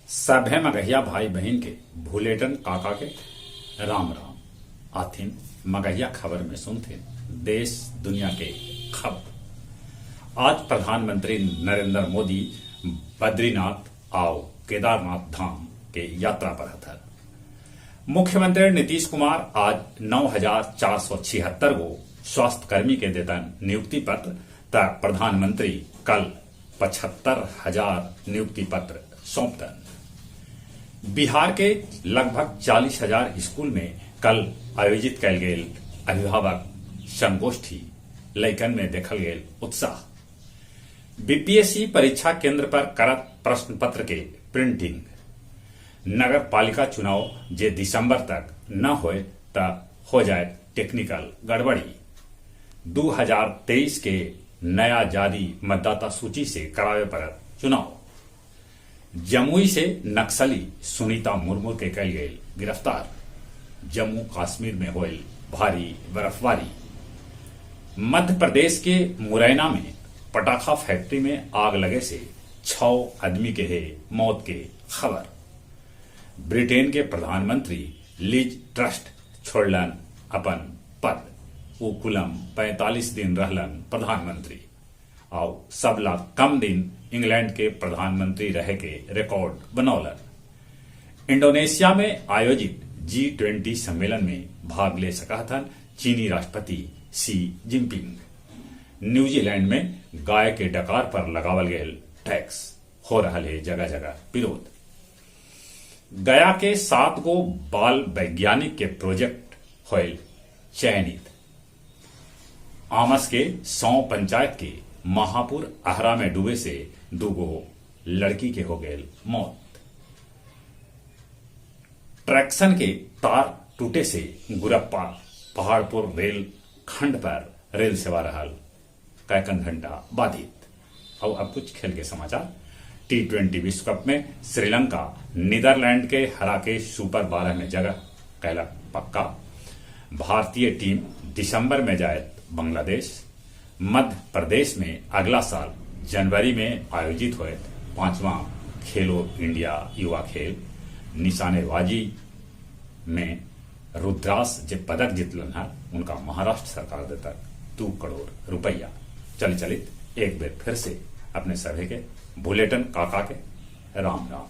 सभे मगहिया भाई बहन के भूलेटन काका के राम राम आथिन मगहिया खबर में सुनथिन देश दुनिया के खबर। आज प्रधानमंत्री नरेंद्र मोदी बद्रीनाथ आओ केदारनाथ धाम के यात्रा पर हथर। मुख्यमंत्री नीतीश कुमार आज 9,476 गो स्वास्थ्य कर्मी के देतन नियुक्ति पत्र तक प्रधानमंत्री कल 75,000 नियुक्ति पत्र सौंपतन। बिहार के लगभग 40,000 स्कूल में कल आयोजित कल गेल अभिभावक संगोष्ठी लैकन में देखल गेल उत्साह। बीपीएससी परीक्षा केंद्र पर करत प्रश्न पत्र के प्रिंटिंग। नगर पालिका चुनाव जे दिसंबर तक न होए त हो जाए टेक्निकल गड़बड़ी। 2023 के नया जारी मतदाता सूची से करावे पर चुनाव। जमुई से नक्सली सुनीता मुर्मू के कल गए गिरफ्तार। जम्मू कश्मीर में होल भारी बर्फबारी। मध्य प्रदेश के मुरैना में पटाखा फैक्ट्री में आग लगे से 6 आदमी के है मौत के खबर। ब्रिटेन के प्रधानमंत्री लिज ट्रस्ट छोड़लन अपन पद। वो कुलम 45 दिन रहलन प्रधानमंत्री और सबला कम दिन इंग्लैंड के प्रधानमंत्री रहे के रिकॉर्ड बनौलन। इंडोनेशिया में आयोजित G20 सम्मेलन में भाग ले सका था चीनी राष्ट्रपति शी जिनपिंग। न्यूजीलैंड में गाय के डकार पर लगावल गए टैक्स हो रहा है जगह जगह विरोध। गया के 7 गो बाल वैज्ञानिक के प्रोजेक्ट होल चयनित। आमस के 100 पंचायत के महापुर आहरा में डूबे से 2 गो लड़की के हो गए मौत। ट्रैक्शन के तार टूटे से गुरप्पा पहाड़पुर रेल खंड पर रेल सेवा रहल कैकन घंटा बाधित। और अब कुछ खेल के समाचार। T20 विश्व कप में श्रीलंका नीदरलैंड के हरा के सुपर 12 में जगह कैलक पक्का। भारतीय टीम दिसंबर में जाए बांग्लादेश। मध्य प्रदेश में अगला साल जनवरी में आयोजित हुए 5वां खेलो इंडिया युवा खेल। निशानेबाजी में रुद्रास जो पदक जीतलन है उनका महाराष्ट्र सरकार देता 2 करोड़ रुपया। चलित एक बेर फिर से अपने सभी के बुलेटिन काका के राम राम।